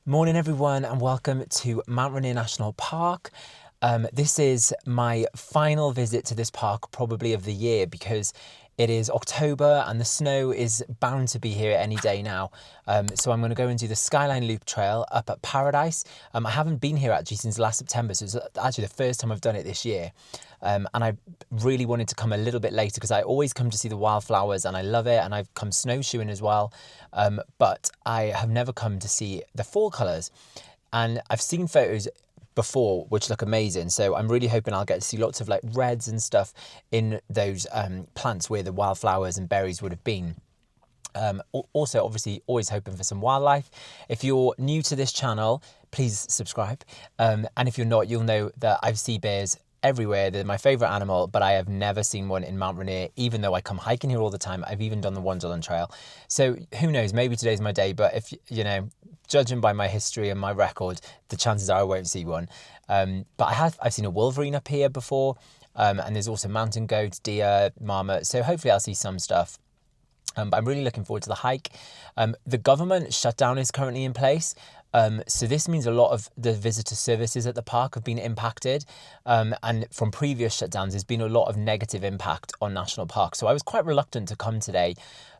Morning everyone and welcome to Mount Rainier National Park. This is my final visit to this park probably of the year because it is October and the snow is bound to be here any day now. So I'm going to go and do the Skyline Loop trail up at Paradise. I haven't been here actually since last September, so it's actually the first time I've done it this year. And I really wanted to come a little bit later because I always come to see the wildflowers and I love it, and I've come snowshoeing as well. But I have never come to see the fall colours. And I've seen photos before which look amazing, so I'm really hoping I'll get to see lots of like reds and stuff in those plants where the wildflowers and berries would have been. Also, obviously, always hoping for some wildlife. If you're new to this channel, please subscribe. And if you're not, you'll know that I've sea bears everywhere. They're my favourite animal, but I have never seen one in Mount Rainier, even though I come hiking here all the time. I've even done the Wonderland Trail. So who knows, maybe today's my day, but if, you know, judging by my history and my record, the chances are I won't see one. But I've seen a wolverine up here before, and there's also mountain goats, deer, marmot, so hopefully I'll see some stuff. But I'm really looking forward to the hike. The government shutdown is currently in place. So this means a lot of the visitor services at the park have been impacted. And from previous shutdowns, there's been a lot of negative impact on national parks. So I was quite reluctant to come today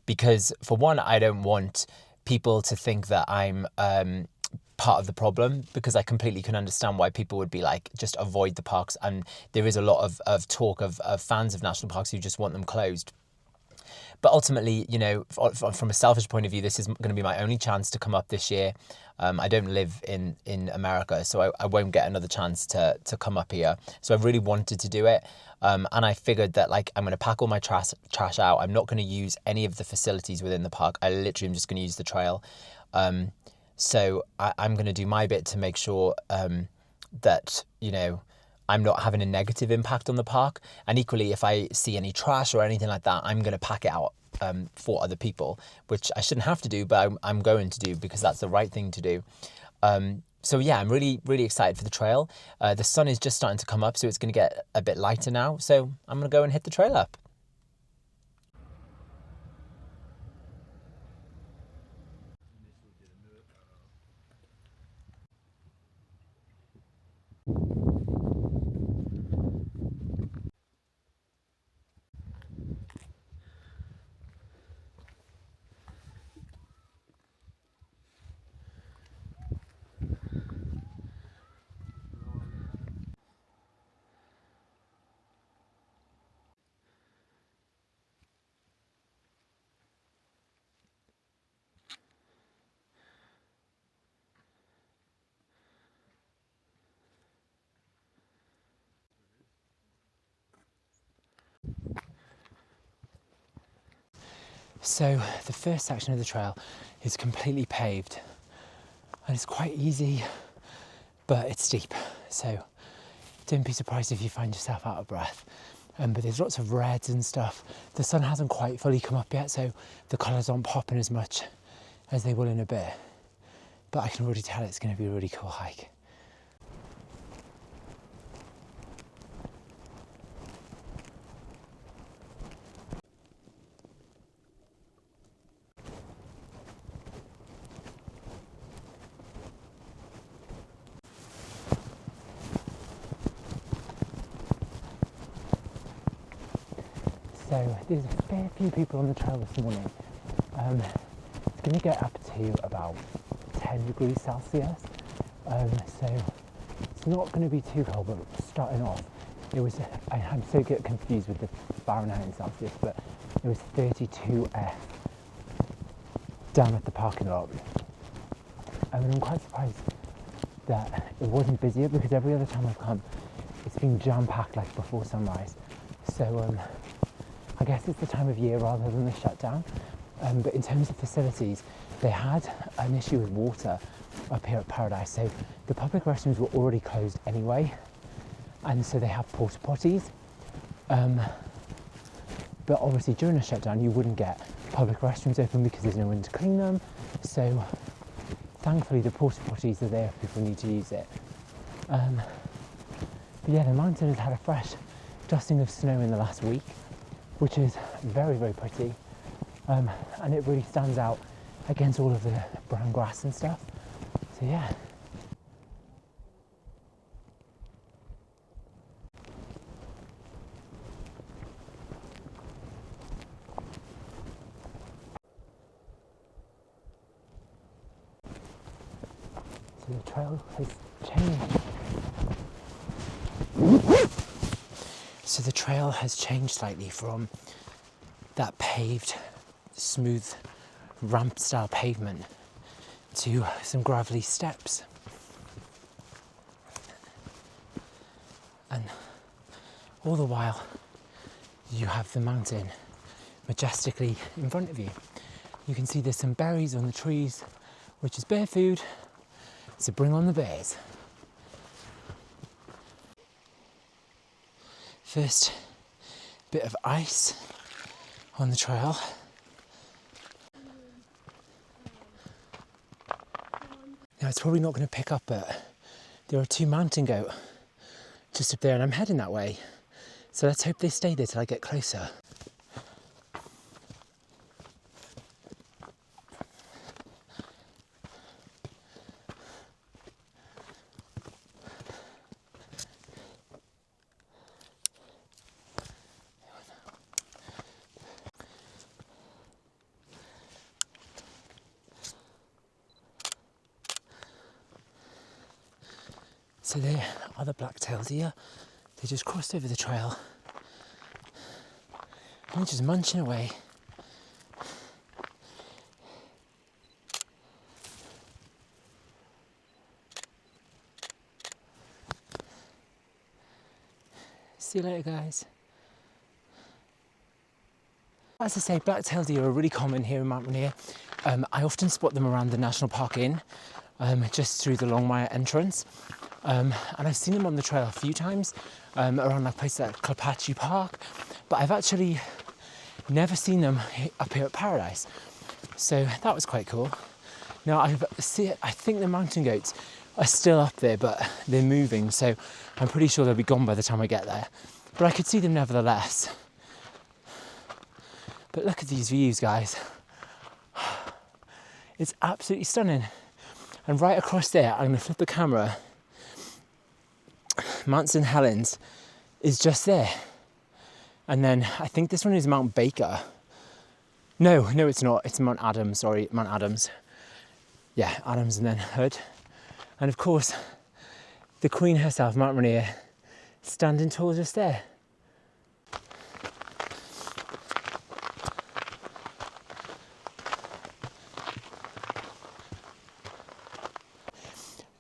because, for one, I don't want people to think that I'm part of the problem, because I completely can understand why people would be like, just avoid the parks. And there is a lot of talk of fans of national parks who just want them closed. But ultimately, you know, from a selfish point of view, this is going to be my only chance to come up this year. I don't live in America, so I won't get another chance to come up here. So I really wanted to do it. And I figured that, like, I'm going to pack all my trash out. I'm not going to use any of the facilities within the park. I literally am just going to use the trail. So I'm going to do my bit to make sure that, you know, I'm not having a negative impact on the park. And equally, if I see any trash or anything like that, I'm going to pack it out for other people, which I shouldn't have to do, but I'm going to do because that's the right thing to do. So yeah, I'm really, really excited for the trail. The sun is just starting to come up, so it's going to get a bit lighter now. So I'm going to go and hit the trail up. So the first section of the trail is completely paved and it's quite easy, but it's steep. So don't be surprised if you find yourself out of breath. But there's lots of reds and stuff. The sun hasn't quite fully come up yet, so the colours aren't popping as much as they will in a bit. But I can already tell it's going to be a really cool hike. So there's a fair few people on the trail this morning. It's going to get up to about 10 degrees Celsius. So it's not going to be too cold, but starting off, I'm so get confused with the Fahrenheit and Celsius, but it was 32 down at the parking lot. And I'm quite surprised that it wasn't busier, because every other time I've come, it's been jam-packed like before sunrise. So I guess it's the time of year rather than the shutdown. But in terms of facilities, they had an issue with water up here at Paradise. So the public restrooms were already closed anyway. And so they have porta potties. But obviously during a shutdown, you wouldn't get public restrooms open because there's no one to clean them. So thankfully the porta potties are there if people need to use it. But yeah, the mountain has had a fresh dusting of snow in the last week, which is very, very pretty. And it really stands out against all of the brown grass and stuff. So yeah. So the trail has changed. So the trail has changed slightly from that paved, smooth, ramp style pavement to some gravelly steps. And all the while you have the mountain majestically in front of you. You can see there's some berries on the trees, which is bear food, so bring on the bears. First bit of ice on the trail. Now it's probably not going to pick up, but there are 2 mountain goat just up there and I'm heading that way. So let's hope they stay there till I get closer. So there are the black-tailed deer. They just crossed over the trail and they're just munching away. See you later, guys. As I say, black-tailed deer are really common here in Mount Rainier. I often spot them around the National Park Inn, just through the Longmire entrance. And I've seen them on the trail a few times, around like places like Clapatchy Park, but I've actually never seen them up here at Paradise. So that was quite cool. Now I think the mountain goats are still up there, but they're moving, so I'm pretty sure they'll be gone by the time I get there. But I could see them nevertheless. But look at these views, guys. It's absolutely stunning. And right across there, I'm gonna flip the camera. Mount St. Helens is just there. And then I think this one is Mount Baker. No, it's not. It's Mount Adams, sorry, Mount Adams. Yeah, Adams and then Hood. And of course, the Queen herself, Mount Rainier, standing tall just there.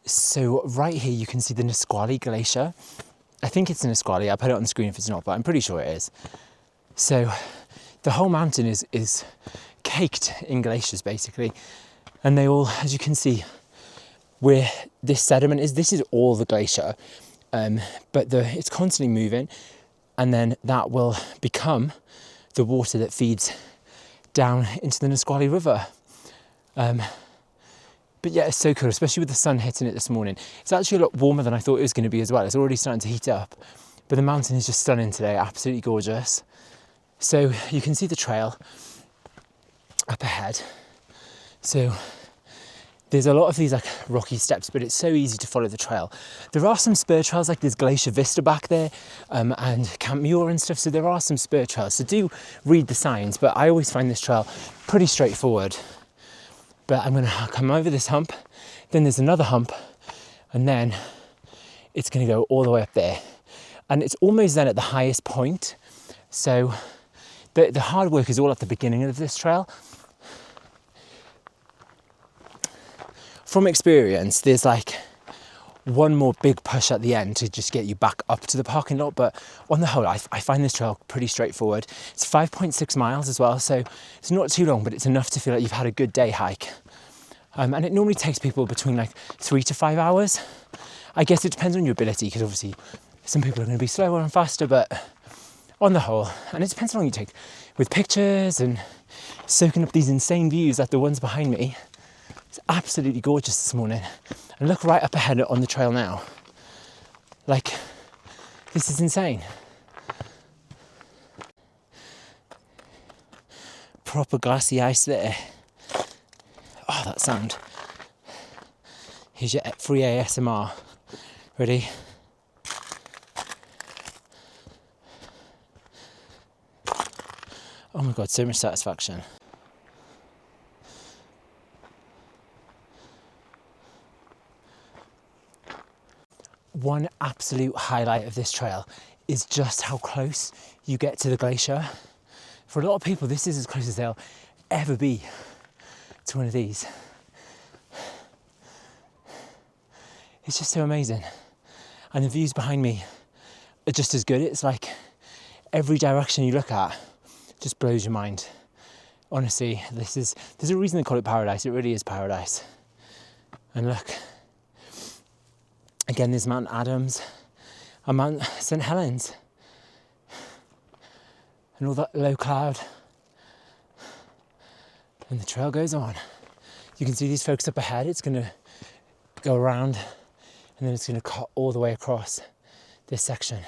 So right here you can see the Nisqually Glacier. I think it's a Nisqually, I'll put it on the screen if it's not, but I'm pretty sure it is. So the whole mountain is caked in glaciers basically. And they all, as you can see, where this sediment is, this is all the glacier. But it's constantly moving, and then that will become the water that feeds down into the Nisqually River. But yeah, it's so cool, especially with the sun hitting it this morning. It's actually a lot warmer than I thought it was going to be as well. It's already starting to heat up, but the mountain is just stunning today, absolutely gorgeous. So you can see the trail up ahead. So there's a lot of these like rocky steps, but it's so easy to follow the trail. There are some spur trails, like there's Glacier Vista back there, and Camp Muir and stuff. So there are some spur trails, so do read the signs, but I always find this trail pretty straightforward. But I'm gonna come over this hump, then there's another hump, and then it's gonna go all the way up there. And it's almost then at the highest point. So the hard work is all at the beginning of this trail. From experience, there's like one more big push at the end to just get you back up to the parking lot. But on the whole, I find this trail pretty straightforward. It's 5.6 miles as well, so it's not too long, but it's enough to feel like you've had a good day hike. And it normally takes people between like 3 to 5 hours. I guess it depends on your ability, because obviously some people are going to be slower and faster, but on the whole, and it depends on how long you take with pictures and soaking up these insane views like the ones behind me. It's absolutely gorgeous this morning. And look right up ahead on the trail now. Like, this is insane. Proper glassy ice there. Oh, that sound. Here's your free ASMR. Ready? Oh my god, so much satisfaction. One absolute highlight of this trail is just how close you get to the glacier. For a lot of people, this is as close as they'll ever be to one of these. It's just so amazing. And the views behind me are just as good. It's like every direction you look at just blows your mind. Honestly, there's a reason they call it paradise. It really is paradise. And look, again, there's Mount Adams and Mount St. Helens. And all that low cloud. And the trail goes on. You can see these folks up ahead. It's going to go around and then it's going to cut all the way across this section.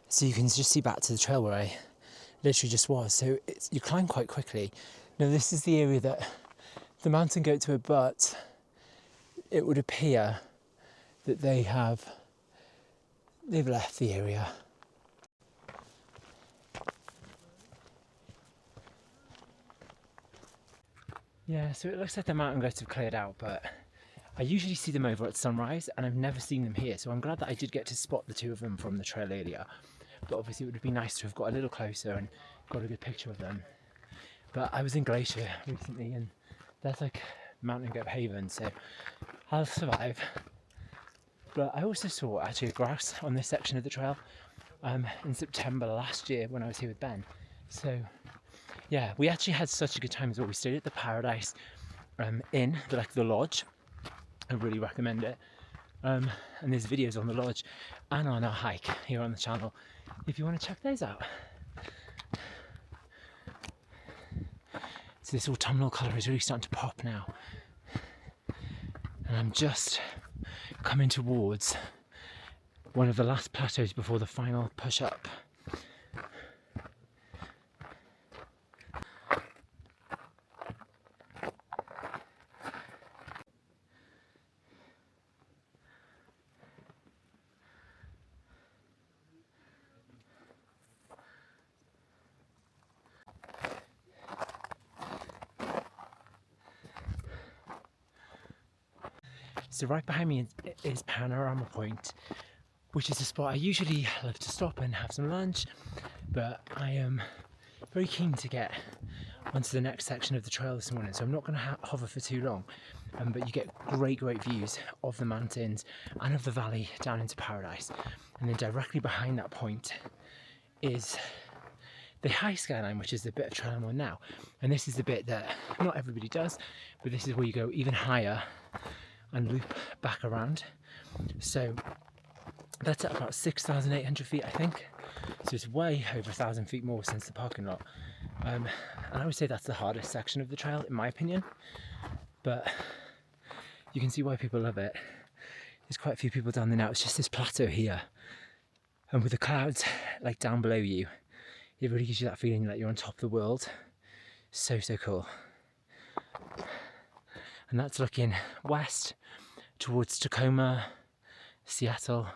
So you can just see back to the trail where I literally just was. So you climb quite quickly. Now this is the area that the mountain goats were, but it would appear that they've left the area. Yeah, so it looks like the mountain goats have cleared out, but I usually see them over at sunrise and I've never seen them here. So I'm glad that I did get to spot the two of them from the trail earlier. But obviously it would have been nice to have got a little closer and got a good picture of them. But I was in Glacier recently and that's like mountain goat haven, so I'll survive. But I also saw actually a grouse on this section of the trail in September last year when I was here with Ben. So yeah, we actually had such a good time as well. We stayed at the Paradise Inn, the lodge. I really recommend it. And there's videos on the lodge and on our hike here on the channel if you want to check those out. So this autumnal colour is really starting to pop now. And I'm just coming towards one of the last plateaus before the final push up. So right behind me is Panorama Point, which is a spot I usually love to stop and have some lunch, but I am very keen to get onto the next section of the trail this morning, so I'm not going to hover for too long, but you get great views of the mountains and of the valley down into Paradise. And then directly behind that point is the high skyline, which is the bit of trail I'm on now. And this is the bit that not everybody does, but this is where you go even higher and loop back around. So that's at about 6,800 feet, I think. So it's way over 1,000 feet more since the parking lot. And I would say that's the hardest section of the trail, in my opinion. But you can see why people love it. There's quite a few people down there now. It's just this plateau here. And with the clouds like down below you, it really gives you that feeling like you're on top of the world. So cool. And that's looking west towards Tacoma, Seattle,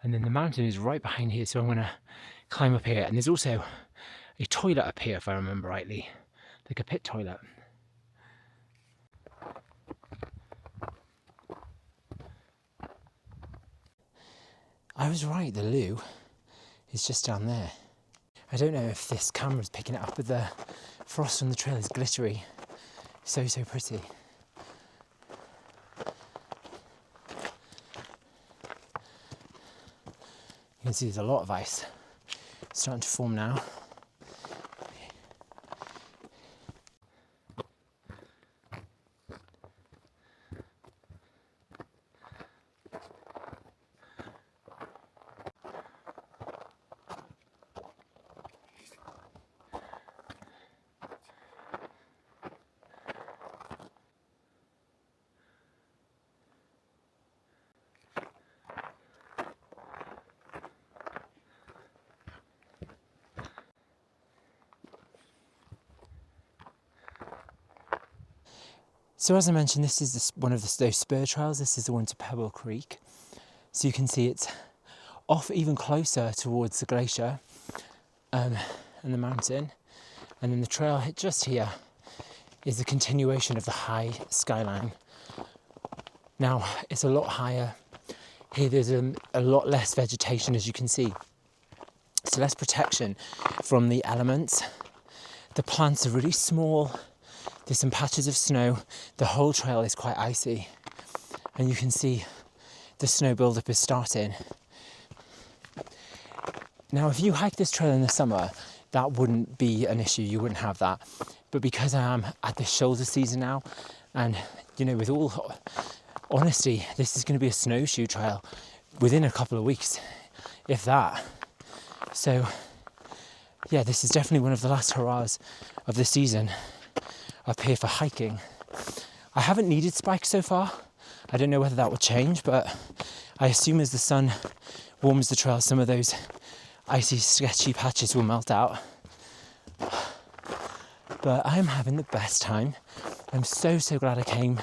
and then the mountain is right behind here, so I'm going to climb up here. And there's also a toilet up here, if I remember rightly, like a pit toilet. I was right, the loo is just down there. I don't know if this camera's picking it up, but the frost on the trail is glittery. So pretty. You can see there's a lot of ice starting to form now. So as I mentioned, this is one of those spur trails. This is the one to Pebble Creek. So you can see it's off even closer towards the glacier and the mountain. And then the trail just here is the continuation of the high skyline. Now, it's a lot higher. Here there's a lot less vegetation, as you can see. So less protection from the elements. The plants are really small. There's some patches of snow. The whole trail is quite icy. And you can see the snow buildup is starting. Now, if you hike this trail in the summer, that wouldn't be an issue. You wouldn't have that. But because I am at the shoulder season now, and with all honesty, this is going to be a snowshoe trail within a couple of weeks, if that. So, yeah, this is definitely one of the last hurrahs of the season up here for hiking. I haven't needed spikes so far. I don't know whether that will change, but I assume as the sun warms the trail, some of those icy, sketchy patches will melt out. But I am having the best time. I'm so glad I came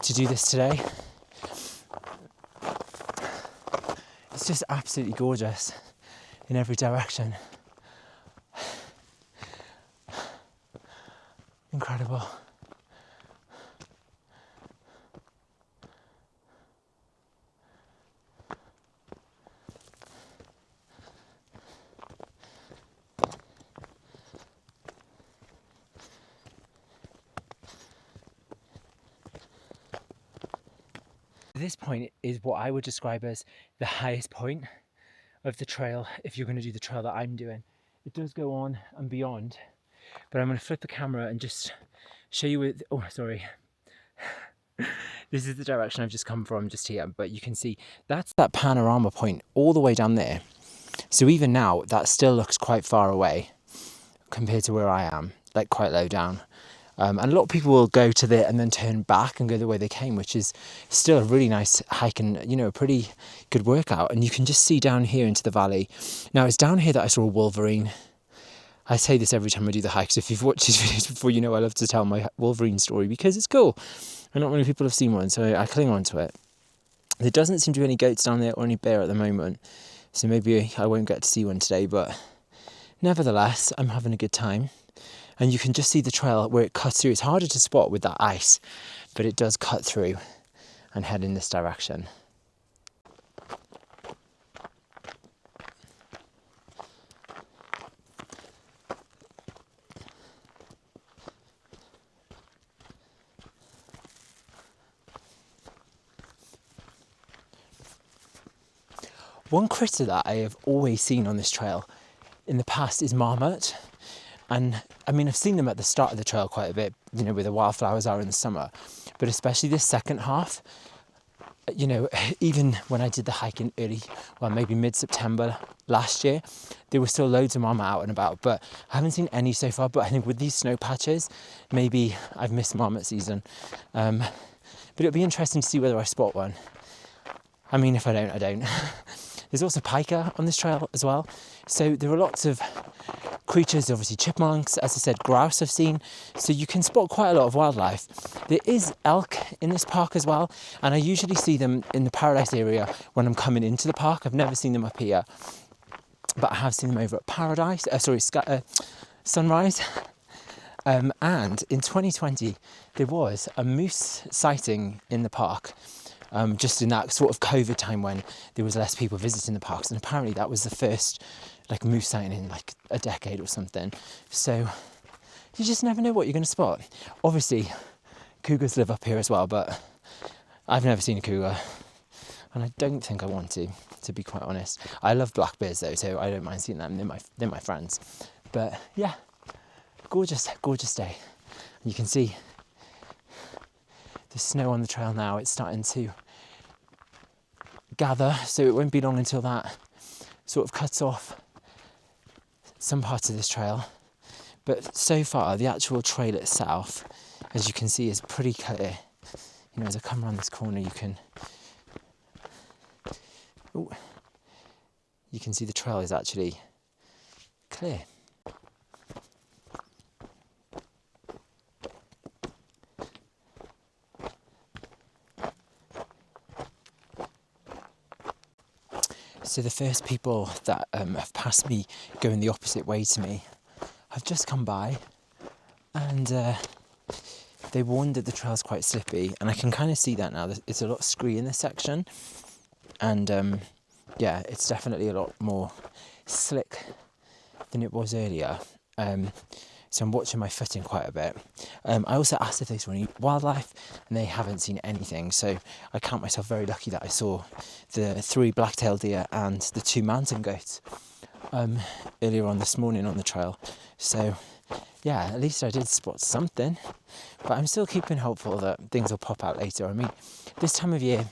to do this today. It's just absolutely gorgeous in every direction. Incredible. This point is what I would describe as the highest point of the trail if you're going to do the trail that I'm doing. It does go on and beyond, but I'm going to flip the camera and just show you with, oh sorry, this is the direction I've just come from just here, but you can see that's that panorama point all the way down there. So even now that still looks quite far away compared to where I am, like quite low down. And a lot of people will go to there and then turn back and go the way they came, which is still a really nice hike and, a pretty good workout. And you can just see down here into the valley. Now, it's down here that I saw a wolverine. I say this every time I do the hike, so if you've watched these videos before, I love to tell my wolverine story because it's cool. And not many people have seen one, so I cling on to it. There doesn't seem to be any goats down there or any bear at the moment, so maybe I won't get to see one today, but nevertheless, I'm having a good time. And you can just see the trail where it cuts through. It's harder to spot with that ice, but it does cut through and head in this direction. One critter that I have always seen on this trail in the past is marmot. And I mean, I've seen them at the start of the trail quite a bit, where the wildflowers are in the summer, but especially this second half, even when I did the hike in maybe mid-September last year, there were still loads of marmot out and about, but I haven't seen any so far. But I think with these snow patches, maybe I've missed marmot season. But it'll be interesting to see whether I spot one. I mean, if I don't, I don't. There's also pika on this trail as well. So there are lots of creatures, obviously chipmunks, as I said, grouse I've seen. So you can spot quite a lot of wildlife. There is elk in this park as well. And I usually see them in the Paradise area when I'm coming into the park. I've never seen them up here, but I have seen them over at Sunrise. And in 2020, there was a moose sighting in the park. Just in that sort of COVID time when there was less people visiting the parks, and apparently that was the first moose sighting in a decade or something. So you just never know what you're going to spot. Obviously cougars live up here as well, but I've never seen a cougar and I don't think I want to be quite honest. I love black bears though, so I don't mind seeing them. They're my friends. But yeah, gorgeous day. And you can see the snow on the trail now. It's starting to gather, so it won't be long until that sort of cuts off some parts of this trail. But so far, the actual trail itself, as you can see, is pretty clear. As I come around this corner, you can see the trail is actually clear. So the first people that have passed me going the opposite way to me have just come by, and they warned that the trail's quite slippy, and I can kind of see that now. It's a lot scree in this section, and yeah, it's definitely a lot more slick than it was earlier. So I'm watching my footing quite a bit. I also asked if they saw any wildlife, and they haven't seen anything. So I count myself very lucky that I saw the 3 black-tailed deer and the 2 mountain goats earlier on this morning on the trail. So yeah, at least I did spot something. But I'm still keeping hopeful that things will pop out later. I mean, this time of year,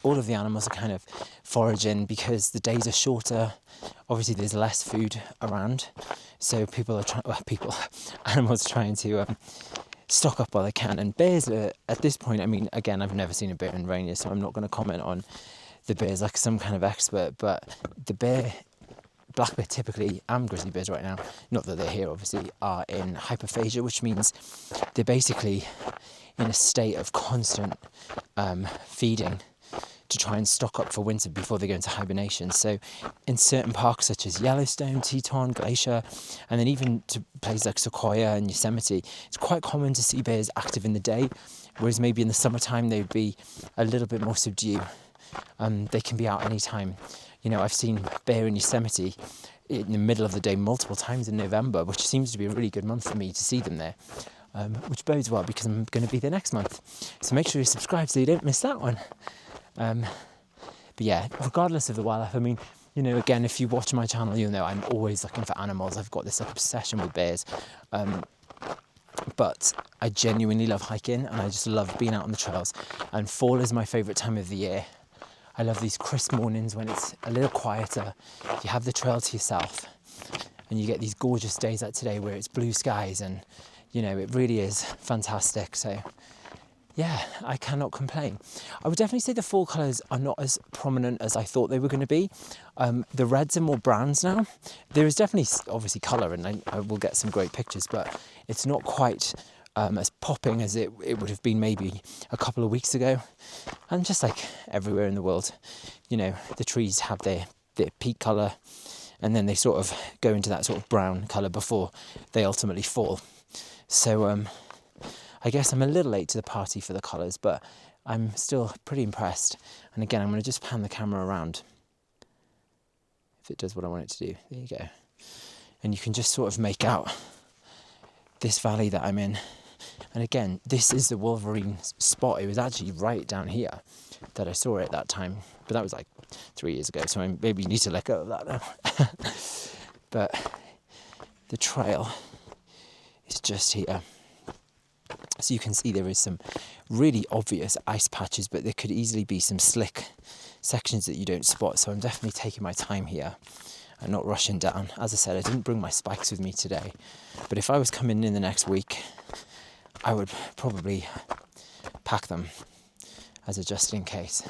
all of the animals are kind of foraging because the days are shorter. Obviously, there's less food around, so animals are trying to stock up while they can. And bears are, at this point, I mean, again, I've never seen a bear in Rainier, so I'm not going to comment on the bears like some kind of expert. But the black bear typically, and grizzly bears right now, not that they're here obviously, are in hyperphagia, which means they're basically in a state of constant feeding to try and stock up for winter before they go into hibernation. So in certain parks such as Yellowstone, Teton, Glacier, and then even to places like Sequoia and Yosemite, it's quite common to see bears active in the day, whereas maybe in the summertime they would be a little bit more subdued. They can be out anytime. You know, I've seen bear in Yosemite in the middle of the day multiple times in November, which seems to be a really good month for me to see them there, which bodes well because I'm going to be there next month. So make sure you subscribe so you don't miss that one. But yeah, regardless of the wildlife, I mean, you know, again, if you watch my channel, you'll know I'm always looking for animals. I've got this like obsession with bears. But I genuinely love hiking, and I just love being out on the trails. And fall is my favourite time of the year. I love these crisp mornings when it's a little quieter. You have the trail to yourself, and you get these gorgeous days like today where it's blue skies, and you know, it really is fantastic. So yeah, I cannot complain. I would definitely say the fall colours are not as prominent as I thought they were going to be. The reds are more browns now. There is definitely, obviously, colour, and I will get some great pictures, but it's not quite as popping as it would have been maybe a couple of weeks ago. And just like everywhere in the world, you know, the trees have their peak colour, and then they sort of go into that sort of brown colour before they ultimately fall. So I guess I'm a little late to the party for the colours, but I'm still pretty impressed. And again, I'm going to just pan the camera around. If it does what I want it to do. There you go. And you can just sort of make out this valley that I'm in. And again, this is the wolverine spot. It was actually right down here that I saw it at that time. But that was like 3 years ago, so I maybe need to let go of that now. But the trail is just here. So you can see there is some really obvious ice patches, but there could easily be some slick sections that you don't spot. So I'm definitely taking my time here and not rushing down. As I said, I didn't bring my spikes with me today, but if I was coming in the next week, I would probably pack them as a just in case.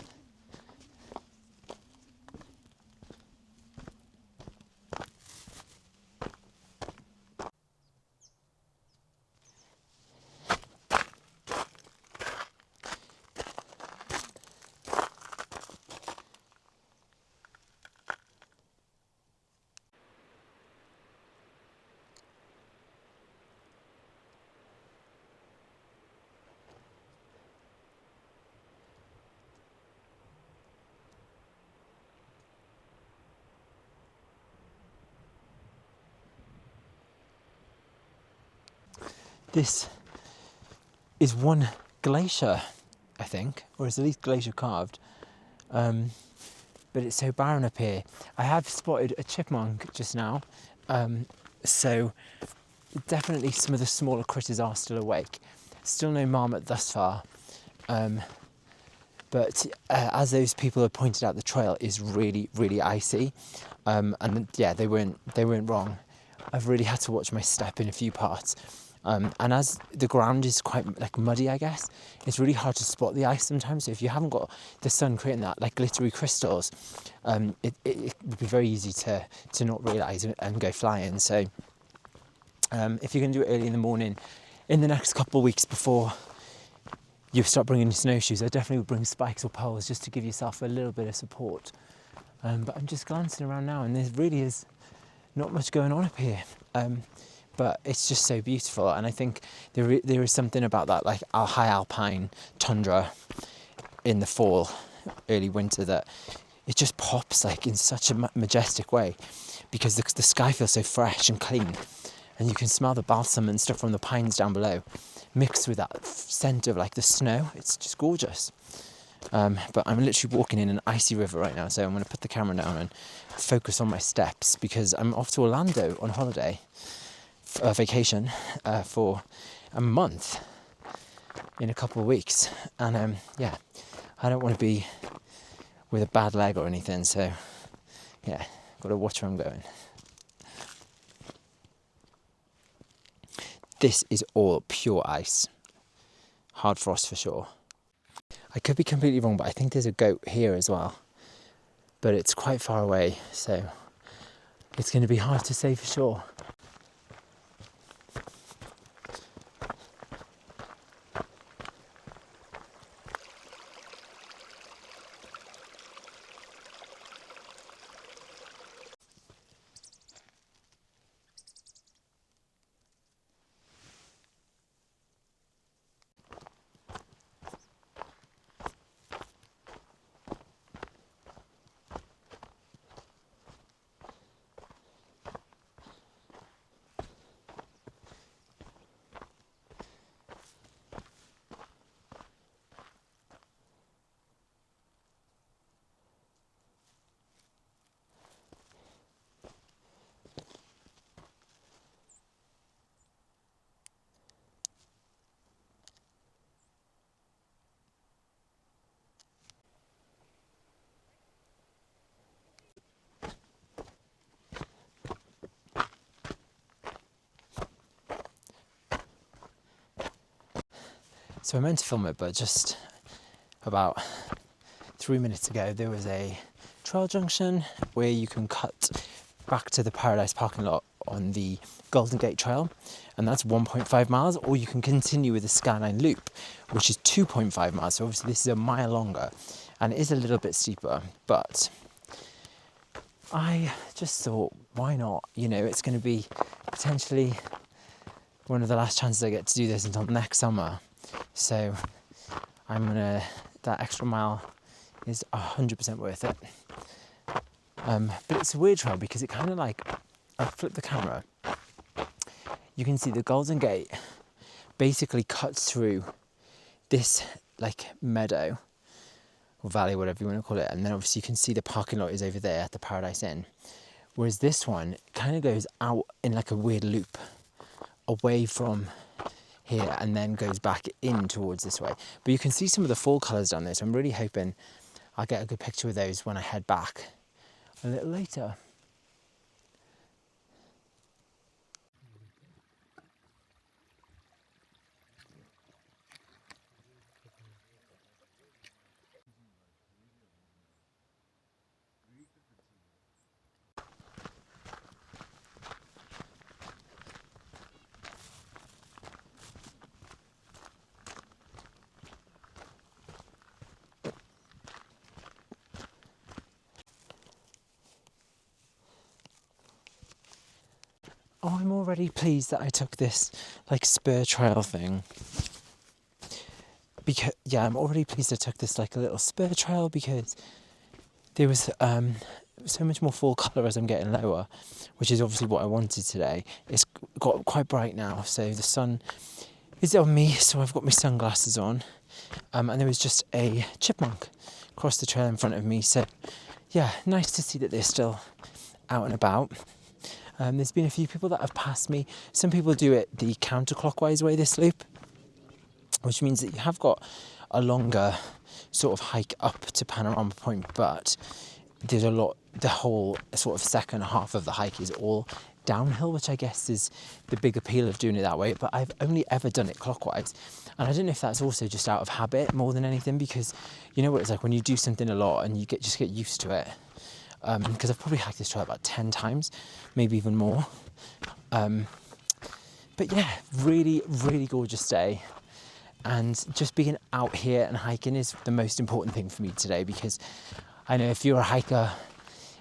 This is one glacier, I think, or it's at least glacier carved. But it's so barren up here. I have spotted a chipmunk just now, so definitely some of the smaller critters are still awake. Still no marmot thus far, but as those people have pointed out, the trail is really, really icy, and yeah, they weren't wrong. I've really had to watch my step in a few parts. And as the ground is quite like muddy, I guess, it's really hard to spot the ice sometimes. So if you haven't got the sun creating that like glittery crystals, it would be very easy to not realise and go flying. So if you're going to do it early in the morning, in the next couple of weeks before you start bringing your snowshoes, I definitely would bring spikes or poles just to give yourself a little bit of support. But I'm just glancing around now, and there really is not much going on up here. But it's just so beautiful, and I think there is something about that, like our high alpine tundra in the fall, early winter, that it just pops like in such a majestic way, because the sky feels so fresh and clean, and you can smell the balsam and stuff from the pines down below, mixed with that scent of like the snow. It's just gorgeous. But I'm literally walking in an icy river right now, so I'm going to put the camera down and focus on my steps, because I'm off to Orlando on holiday, vacation, for a month in a couple of weeks. And yeah, I don't want to be with a bad leg or anything, so yeah, got to watch where I'm going. This is all pure ice, hard frost for sure. I could be completely wrong, but I think there's a goat here as well, but it's quite far away, so it's going to be hard to say for sure. So I meant to film it, but just about 3 minutes ago, there was a trail junction where you can cut back to the Paradise parking lot on the Golden Gate Trail, and that's 1.5 miles, or you can continue with the Skyline Loop, which is 2.5 miles. So obviously this is a mile longer, and it is a little bit steeper, but I just thought, why not? You know, it's going to be potentially one of the last chances I get to do this until next summer. So that extra mile is 100% worth it. But it's a weird trail because it kind of like, I flip the camera, you can see the Golden Gate basically cuts through this like meadow or valley, whatever you want to call it, and then obviously you can see the parking lot is over there at the Paradise Inn. Whereas this one kind of goes out in like a weird loop away from here and then goes back in towards this way. But you can see some of the fall colours down there, so I'm really hoping I'll get a good picture of those when I head back a little later. Oh, I'm already pleased that I took this like spur trail thing. Because yeah, I'm already pleased I took this like a little spur trail, because there was so much more fall colour as I'm getting lower, which is obviously what I wanted today. It's got quite bright now, so the sun is on me, so I've got my sunglasses on. And there was just a chipmunk across the trail in front of me, so yeah, nice to see that they're still out and about. There's been a few people that have passed me. Some people do it the counterclockwise way, this loop, which means that you have got a longer sort of hike up to Panorama Point, but there's the whole sort of second half of the hike is all downhill, which I guess is the big appeal of doing it that way. But I've only ever done it clockwise, and I don't know if that's also just out of habit more than anything, because you know what it's like when you do something a lot and you just get used to it. Because I've probably hiked this trail about 10 times, maybe even more. But yeah, really, really gorgeous day. And just being out here and hiking is the most important thing for me today, because I know if you're a hiker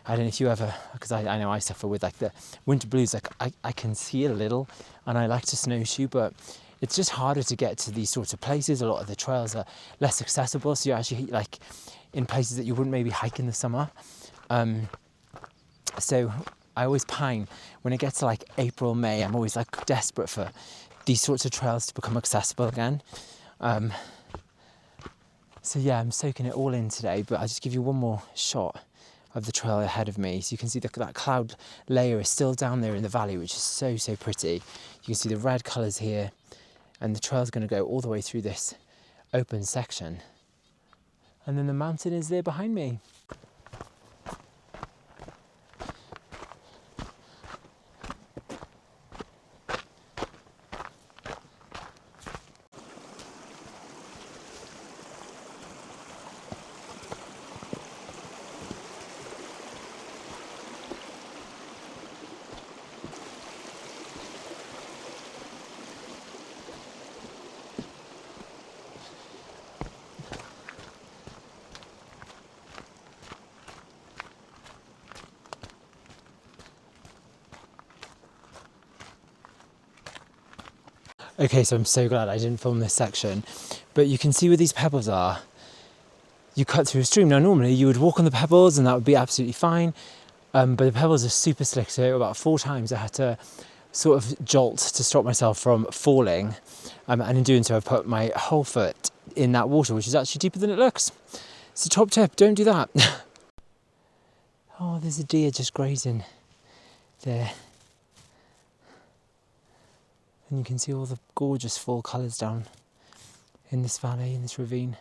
I don't know if you ever, because I know I suffer with like the winter blues, like I can see a little and I like to snowshoe, but it's just harder to get to these sorts of places. A lot of the trails are less accessible, so you're actually like in places that you wouldn't maybe hike in the summer. So I always pine when it gets to like April, May. I'm always like desperate for these sorts of trails to become accessible again. So yeah, I'm soaking it all in today, but I'll just give you one more shot of the trail ahead of me. So you can see that cloud layer is still down there in the valley, which is so, so pretty. You can see the red colours here, and the trail's going to go all the way through this open section. And then the mountain is there behind me. Okay, so I'm so glad I didn't film this section, but you can see where these pebbles are. You cut through a stream. Now normally you would walk on the pebbles and that would be absolutely fine, but the pebbles are super slick, so about 4 times I had to sort of jolt to stop myself from falling, and in doing so I put my whole foot in that water, which is actually deeper than it looks. So top tip, don't do that. Oh, there's a deer just grazing there. And you can see all the gorgeous fall colours down in this valley, in this ravine.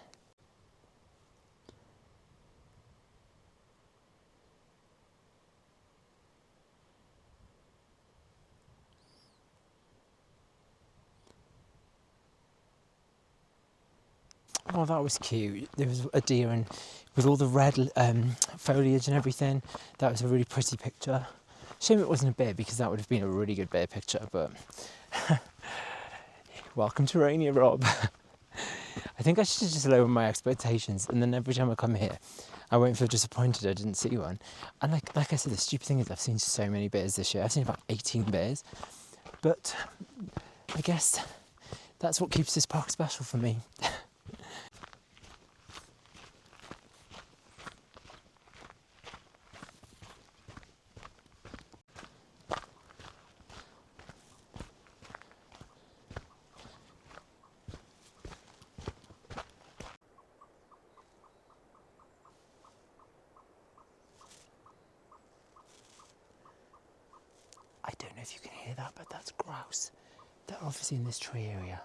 Oh, that was cute. There was a deer and with all the red foliage and everything. That was a really pretty picture. Shame it wasn't a bear, because that would have been a really good bear picture, but welcome to Rainier, Rob. I think I should just lower my expectations, and then every time I come here I won't feel disappointed I didn't see one. And like I said, the stupid thing is I've seen so many bears this year. I've seen about 18 bears, but I guess that's what keeps this park special for me. I don't know if you can hear that, but that's grouse. They're obviously in this tree area.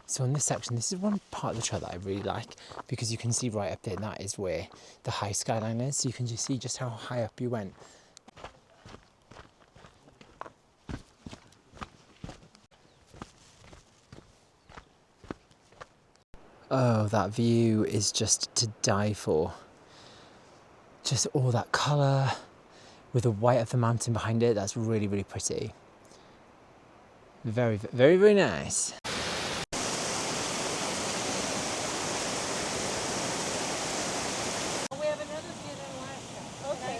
So in this section, this is one part of the trail that I really like, because you can see right up there, that is where the high skyline is. So you can just see just how high up you went. Oh, that view is just to die for. Just all that colour with the white of the mountain behind it. That's really, really pretty. Very, very, very nice. We have another kid in Alaska. Okay.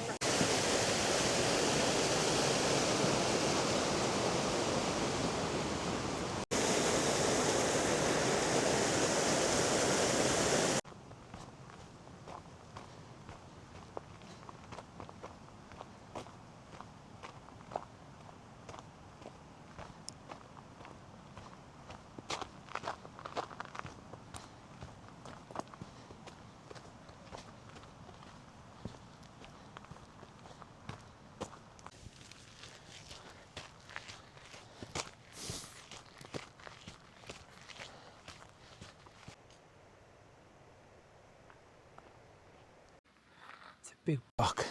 It's a big rock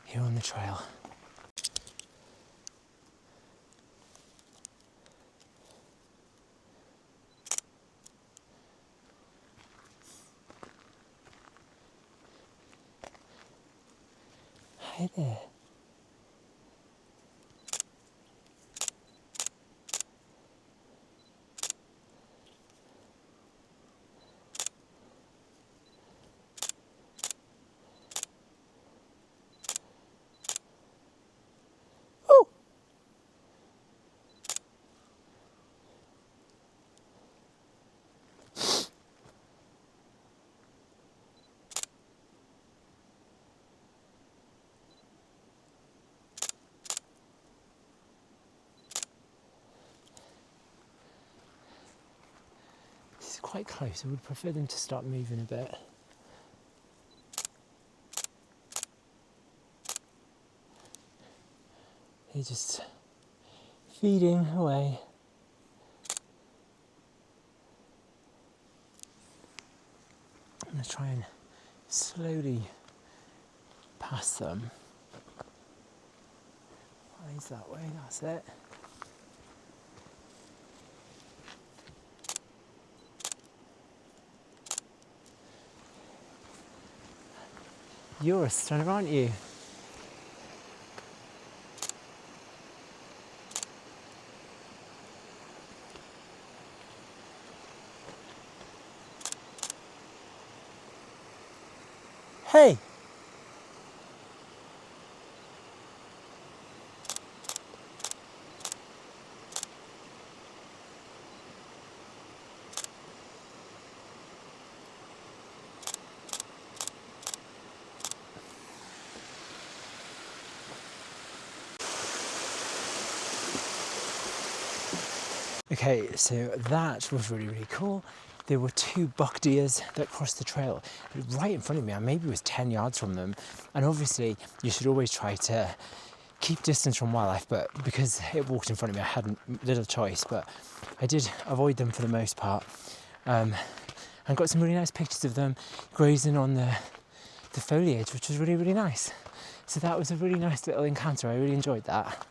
here on the trail. Hi there. quite close. I would prefer them to start moving a bit. They're just feeding away. I'm going to try and slowly pass them. Eyes that way, that's it. You're a stunner, aren't you? Hey! Okay, so that was really, really cool. There were 2 buck deers that crossed the trail right in front of me. I maybe was 10 yards from them. And obviously, you should always try to keep distance from wildlife, but because it walked in front of me, I had little choice, but I did avoid them for the most part. And got some really nice pictures of them grazing on the foliage, which was really, really nice. So that was a really nice little encounter. I really enjoyed that.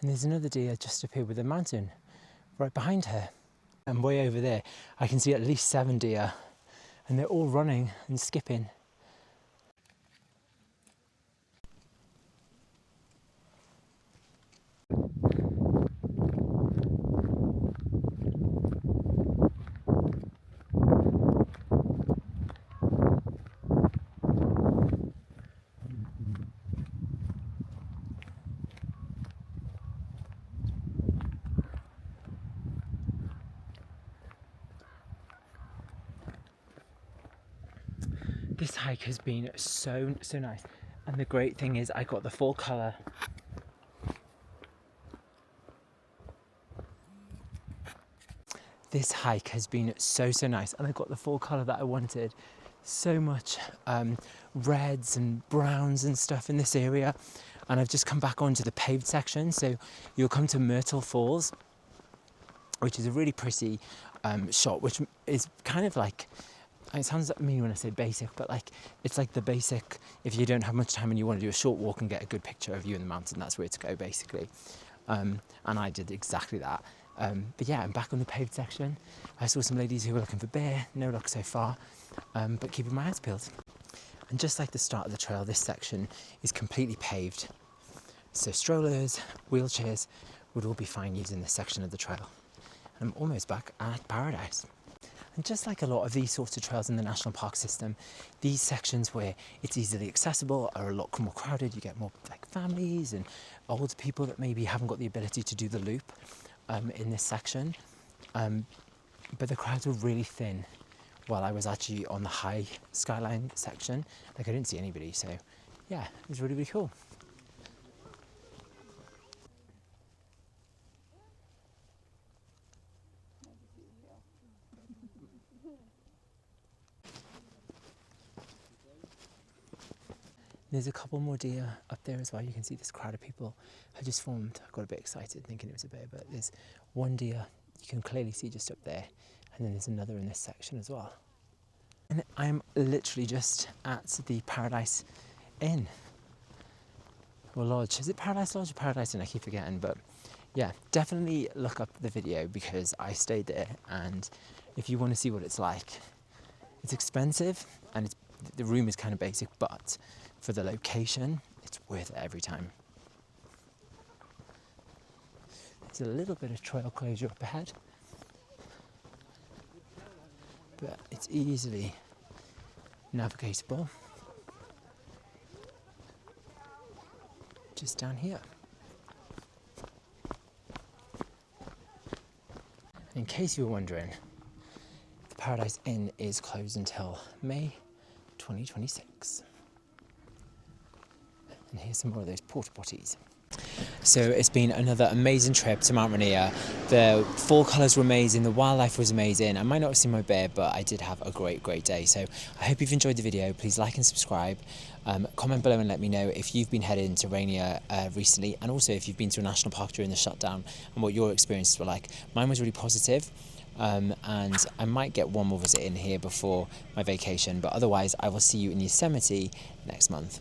And there's another deer just up here with a mountain right behind her. And way over there, I can see at least 7 deer, and they're all running and skipping. This hike has been so nice, and the great thing is I got the full colour. This hike has been so nice, and I got the full colour that I wanted. So much reds and browns and stuff in this area, and I've just come back onto the paved section. So you'll come to Myrtle Falls, which is a really pretty shot, which is kind of like, it sounds mean when I say basic, but like it's like the basic, if you don't have much time and you want to do a short walk and get a good picture of you in the mountain, that's where to go basically. And I did exactly that. But yeah, I'm back on the paved section. I saw some ladies who were looking for bear, no luck so far, but keeping my eyes peeled. And just like the start of the trail, this section is completely paved. So strollers, wheelchairs would all be fine using this section of the trail. I'm almost back at paradise. And just like a lot of these sorts of trails in the national park system, these sections where it's easily accessible are a lot more crowded. You get more like families and older people that maybe haven't got the ability to do the loop in this section. But the crowds were really thin while I was actually on the high Skyline section. Like I didn't see anybody, so yeah, it was really, really cool. There's a couple more deer up there as well. You can see this crowd of people had just formed. I got a bit excited thinking it was a bear, but there's one deer you can clearly see just up there, and then there's another in this section as well. And I'm literally just at the Paradise Inn, or Lodge. Is it Paradise Lodge or Paradise Inn? I keep forgetting, but yeah, definitely look up the video because I stayed there, and if you want to see what it's like, it's expensive and the room is kind of basic, but for the location, it's worth it every time. There's a little bit of trail closure up ahead, but it's easily navigatable. Just down here. In case you were wondering, the Paradise Inn is closed until May 2026. And here's some more of those porta potties. So it's been another amazing trip to Mount Rainier. The fall colours were amazing, the wildlife was amazing. I might not have seen my bear, but I did have a great day. So I hope you've enjoyed the video. Please like and subscribe. Comment below and let me know if you've been heading to Rainier recently, and also if you've been to a national park during the shutdown and what your experiences were like. Mine was really positive. And I might get one more visit in here before my vacation, but otherwise I will see you in Yosemite next month.